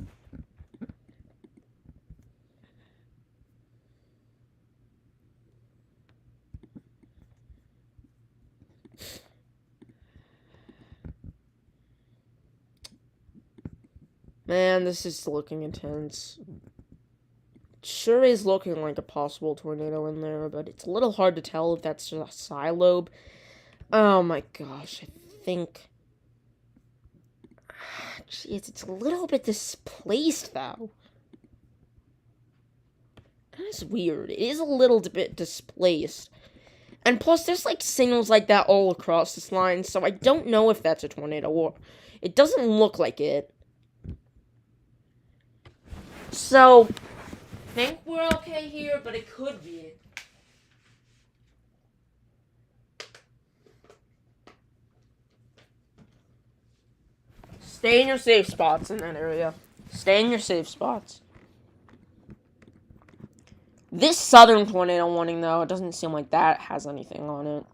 Man, this is looking intense. It sure is looking like a possible tornado in there, but it's a little hard to tell if that's just a cyclone. Oh my gosh, I think... Jeez, it's a little bit displaced, though. That is weird. It is a little bit displaced. And plus, there's like signals like that all across this line, so I don't know if that's a tornado or... It doesn't look like it. So, I think we're okay here, but it could be. Stay in your safe spots in that area. Stay in your safe spots. This southern tornado warning, though, it doesn't seem like that has anything on it.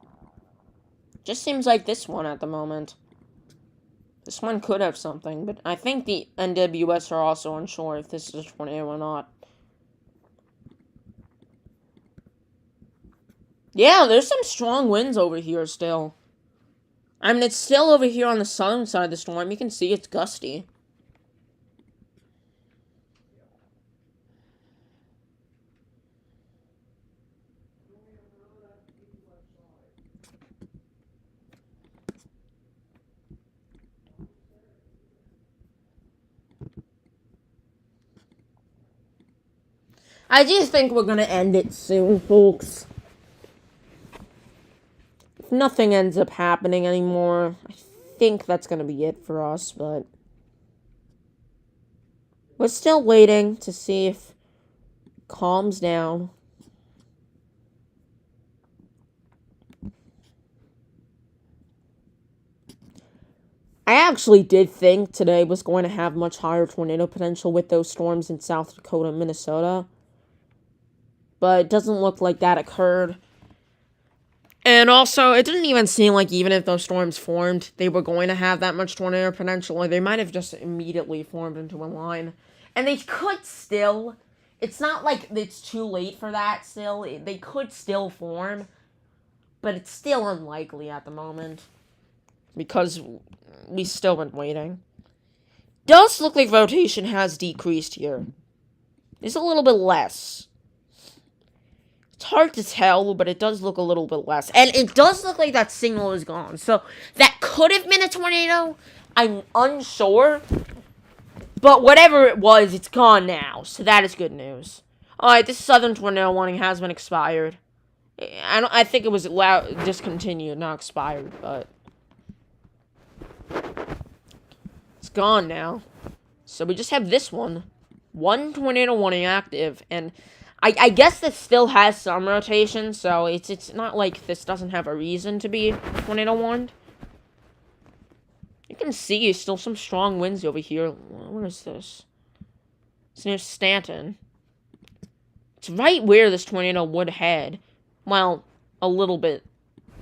Just seems like this one at the moment. This one could have something, but I think the NWS are also unsure if this is a tornado or not. Yeah, there's some strong winds over here still. I mean, it's still over here on the southern side of the storm. You can see it's gusty. I do think we're gonna end it soon, folks. If nothing ends up happening anymore, I think that's gonna be it for us, but... We're still waiting to see if it calms down. I actually did think today was going to have much higher tornado potential with those storms in South Dakota and Minnesota. But it doesn't look like that occurred. And also, it didn't even seem like even if those storms formed, they were going to have that much tornado potential. Like, they might have just immediately formed into a line. And they could still. It's not like it's too late for that still. They could still form. But it's still unlikely at the moment. Because we've still been waiting. Does look like rotation has decreased here. It's a little bit less. It's hard to tell, but it does look a little bit less. And it does look like that signal is gone. So, that could have been a tornado. I'm unsure. But whatever it was, it's gone now. So, that is good news. Alright, this southern tornado warning has been expired. I think it was discontinued, not expired, but... It's gone now. So, we just have this one. One tornado warning active, and... I guess this still has some rotation, so it's not like this doesn't have a reason to be tornado warned. You can see still some strong winds over here. Where is this? It's near Stanton. It's right where this tornado would head. Well, a little bit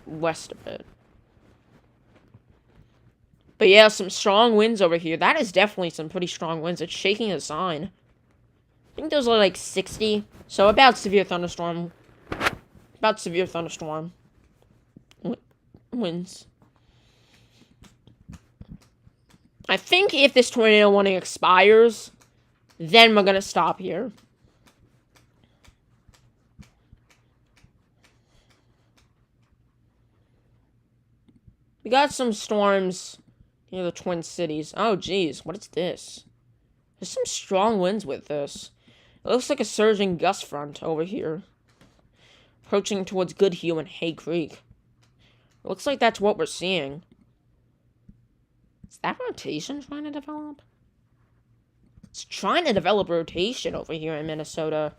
west of it. But yeah, some strong winds over here. That is definitely some pretty strong winds. It's shaking a sign. I think those are like 60. So about severe thunderstorm. About severe thunderstorm. Winds. I think if this tornado warning expires, then we're gonna stop here. We got some storms near the Twin Cities. Oh, geez. What is this? There's some strong winds with this. It looks like a surging gust front over here. Approaching towards Goodhue and Hay Creek. It looks like that's what we're seeing. Is that rotation trying to develop? It's trying to develop rotation over here in Minnesota.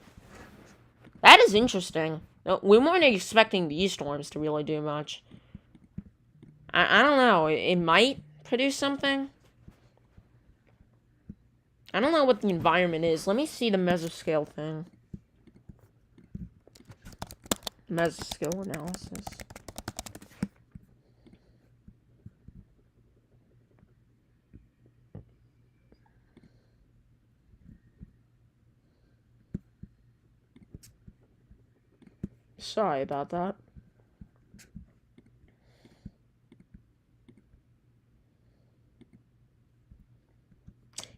That is interesting. We weren't expecting these storms to really do much. I don't know. It might produce something. I don't know what the environment is. Let me see the mesoscale thing. Mesoscale analysis. Sorry about that.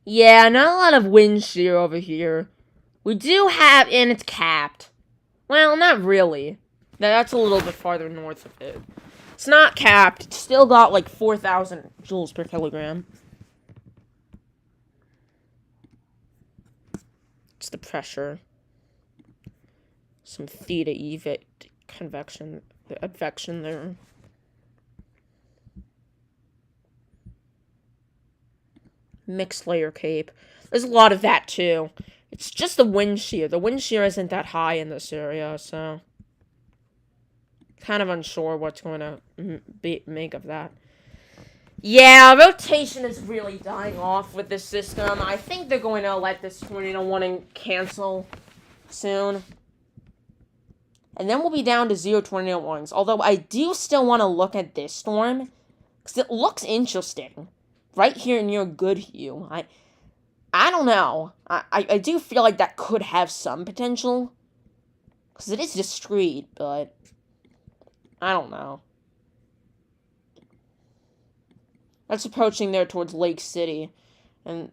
Yeah, not a lot of wind shear over here. We do have, and it's capped. Well, not really. That's a little bit farther north of it. It's not capped. It's still got like 4,000 joules per kilogram. It's the pressure. some theta advection there. Mixed layer cape. There's a lot of that too. It's just the wind shear. The wind shear isn't that high in this area, so kind of unsure what's going to make of that. Yeah, rotation is really dying off with this system. I think they're going to let this tornado warning cancel soon. And then we'll be down to 0 tornado warnings. Although I do still want to look at this storm, because it looks interesting. Right here near Goodhue. I don't know. I do feel like that could have some potential. Because it is discreet, but I don't know. That's approaching there towards Lake City. And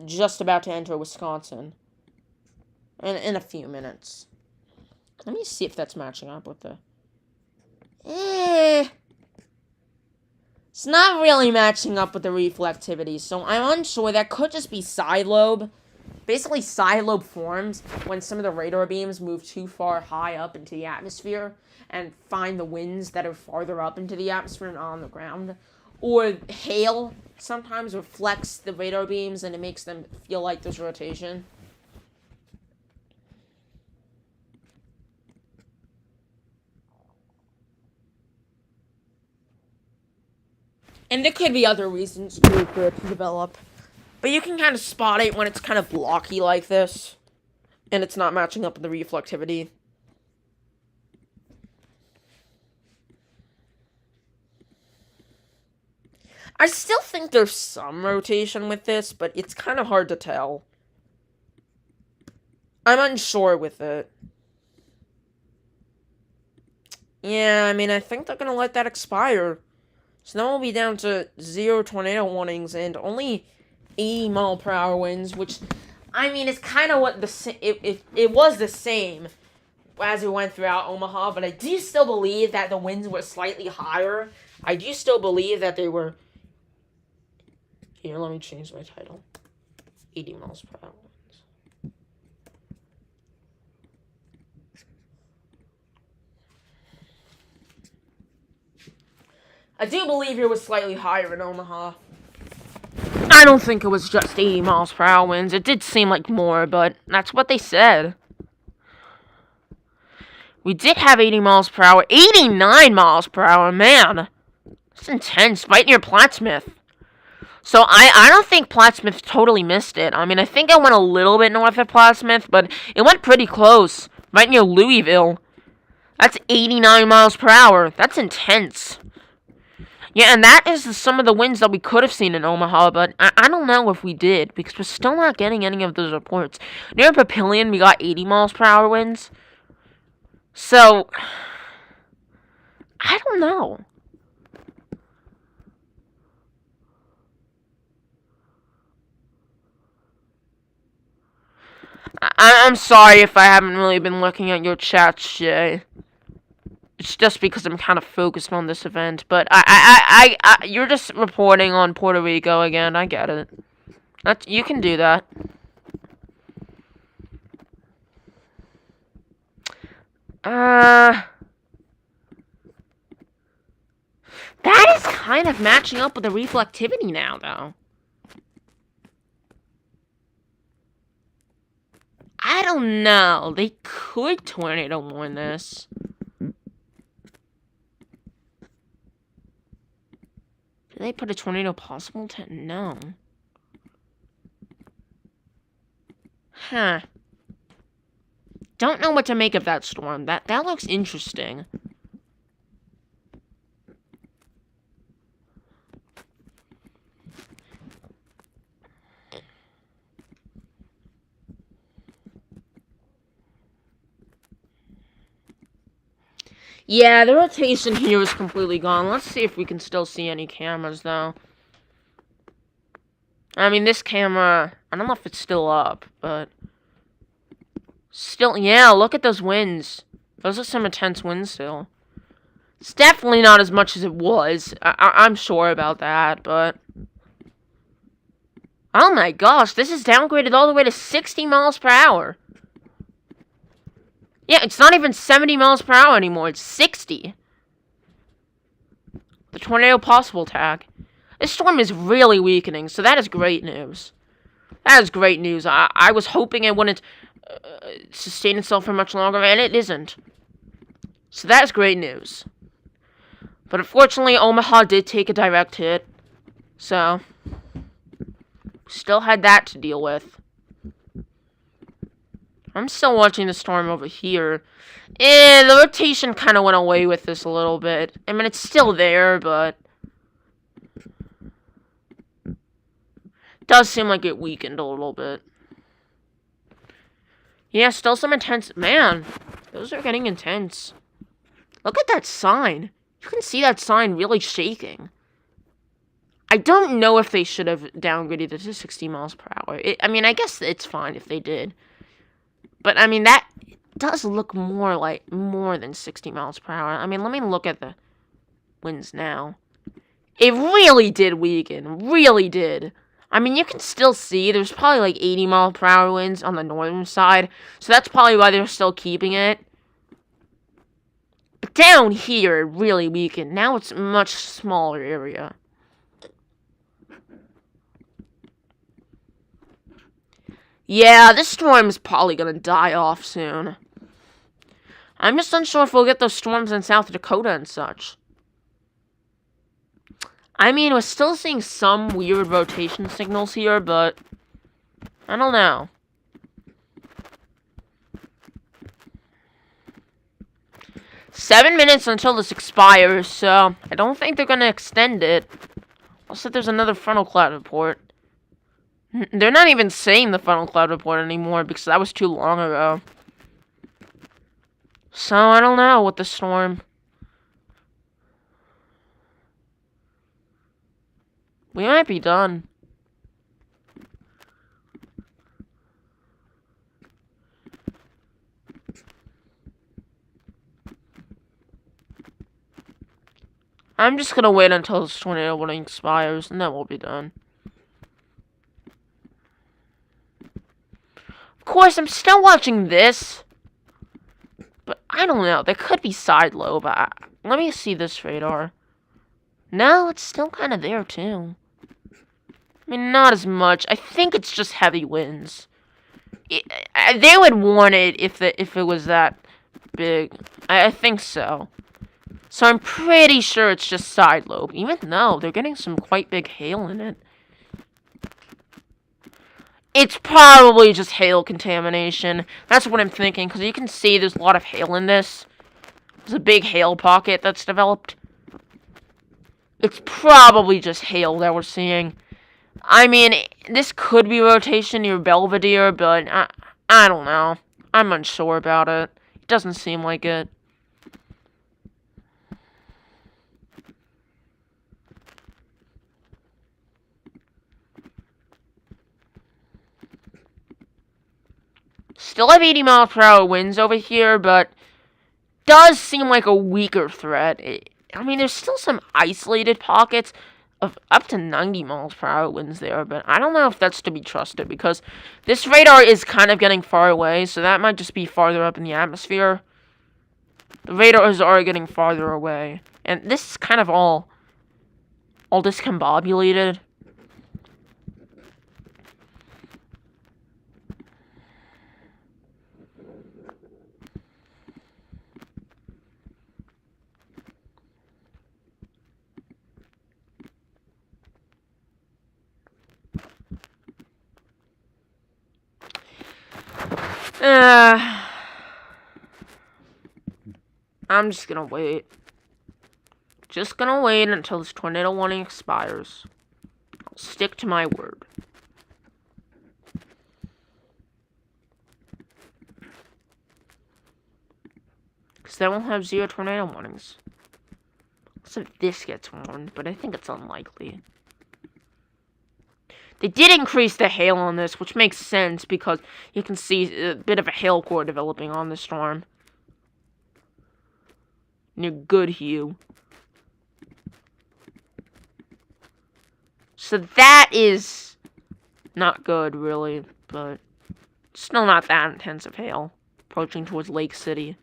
just about to enter Wisconsin. In a few minutes. Let me see if that's matching up with the... It's not really matching up with the reflectivity, so I'm unsure. That could just be side lobe. Basically, side lobe forms when some of the radar beams move too far high up into the atmosphere and find the winds that are farther up into the atmosphere and on the ground. Or hail sometimes reflects the radar beams and it makes them feel like there's rotation. And there could be other reasons too for it to develop. But you can kind of spot it when it's kind of blocky like this. And it's not matching up with the reflectivity. I still think there's some rotation with this, but it's kind of hard to tell. I'm unsure with it. Yeah, I mean, I think they're going to let that expire. So now we'll be down to 0 tornado warnings and only 80-mile-per-hour winds, which, I mean, it's kind of what it was the same as we went throughout Omaha, but I do still believe that the winds were slightly higher. I do still believe that they were... Here, let me change my title. 80 miles per hour winds. I do believe it was slightly higher in Omaha. I don't think it was just 80 miles per hour winds. It did seem like more, but that's what they said. We did have 80 miles per hour. 89 miles per hour, man. That's intense. Right near Plattsmouth. So I don't think Plattsmouth totally missed it. I mean, I think I went a little bit north of Plattsmouth, but it went pretty close. Right near Louisville. That's 89 miles per hour. That's intense. Yeah, and that is some of the winds that we could have seen in Omaha, but I don't know if we did, because we're still not getting any of those reports. Near Papillion, we got 80 miles per hour winds. So, I don't know. I'm sorry if I haven't really been looking at your chats, Jay. It's just because I'm kind of focused on this event, but you're just reporting on Puerto Rico again. I get it. You can do that. That is kind of matching up with the reflectivity now, though. I don't know. They could tornado warn this. Did they put a tornado possible? No. Huh. Don't know what to make of that storm. That looks interesting. Yeah, the rotation here is completely gone. Let's see if we can still see any cameras, though. I mean, this camera, I don't know if it's still up, but... Still, yeah, look at those winds. Those are some intense winds still. It's definitely not as much as it was. I'm sure about that, but... Oh my gosh, this is downgraded all the way to 60 miles per hour. Yeah, it's not even 70 miles per hour anymore. It's 60. The tornado possible tag. This storm is really weakening, so that is great news. That is great news. I was hoping it wouldn't sustain itself for much longer, and it isn't. So that is great news. But unfortunately, Omaha did take a direct hit. So, still had that to deal with. I'm still watching the storm over here. The rotation kind of went away with this a little bit. I mean, it's still there, but it does seem like it weakened a little bit. Yeah, still some intense. Man, those are getting intense. Look at that sign. You can see that sign really shaking. I don't know if they should have downgraded it to 60 miles per hour. I mean, I guess it's fine if they did. But, I mean, that does look more than 60 miles per hour. I mean, let me look at the winds now. It really did weaken. Really did. I mean, you can still see there's probably like 80 mile per hour winds on the northern side. So that's probably why they're still keeping it. But down here, it really weakened. Now it's a much smaller area. Yeah, this storm is probably going to die off soon. I'm just unsure if we'll get those storms in South Dakota and such. I mean, we're still seeing some weird rotation signals here, but I don't know. Seven minutes until this expires, so I don't think they're going to extend it. Also, there's another frontal cloud report. They're not even saying the frontal cloud report anymore because that was too long ago. So, I don't know with the storm. We might be done. I'm just gonna wait until this tornado warning expires, and then we'll be done. Of course, I'm still watching this. But I don't know. There could be side lobe. Let me see this radar. No, it's still kind of there, too. I mean, not as much. I think it's just heavy winds. They would warn it if it was that big. I think so. So I'm pretty sure it's just side lobe. Even though they're getting some quite big hail in it. It's probably just hail contamination. That's what I'm thinking, because you can see there's a lot of hail in this. There's a big hail pocket that's developed. It's probably just hail that we're seeing. I mean, this could be rotation near Belvedere, but I don't know. I'm unsure about it. It doesn't seem like it. Still have 80 mile per hour winds over here, but does seem like a weaker threat. I mean, there's still some isolated pockets of up to 90 miles per hour winds there, but I don't know if that's to be trusted, because this radar is kind of getting far away, so that might just be farther up in the atmosphere. The radars are getting farther away, and this is kind of all discombobulated. I'm just gonna wait. Just gonna wait until this tornado warning expires. I'll stick to my word. Because then we'll have 0 tornado warnings. So if this gets warned, but I think it's unlikely. They did increase the hail on this, which makes sense because you can see a bit of a hail core developing on the storm. Near Goodhue. So that is not good, really, but still not that intense of hail. approaching towards Lake City.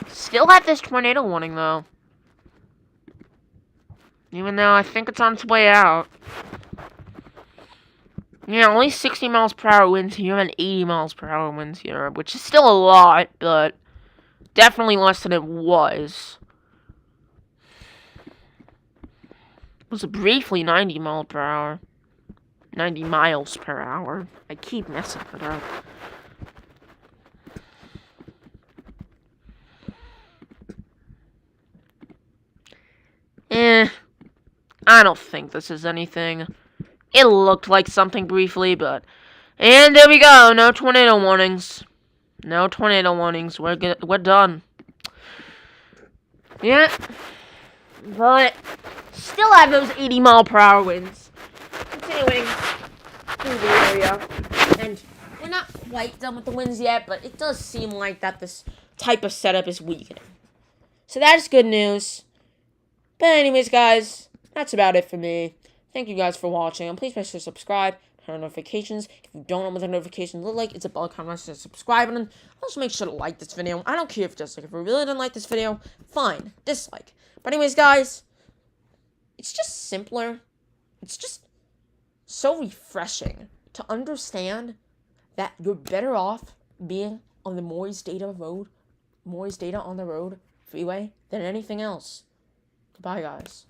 Still have this tornado warning, though. Even though I think it's on its way out. Yeah, only 60 miles per hour winds here and 80 miles per hour winds here, which is still a lot, but definitely less than it was. It was briefly 90 miles per hour. 90 miles per hour. I keep messing it up. I don't think this is anything. It looked like something briefly, but... And there we go. No tornado warnings. No tornado warnings. We're done. Yeah. But... still have those 80 mile per hour winds. Continuing through the area. And we're not quite done with the winds yet, but it does seem like that this type of setup is weakening. So that is good news. But anyways, guys, that's about it for me. Thank you guys for watching, and please make sure to subscribe, turn on notifications. If you don't know what the notifications look like, it's a bell icon next to the subscribe button. Also, make sure to like this video. I don't care if you dislike. If you really didn't like this video, fine, dislike. But anyways, guys, it's just simpler. It's just so refreshing to understand that you're better off being on the Morris Data on the road freeway than anything else. Goodbye, guys.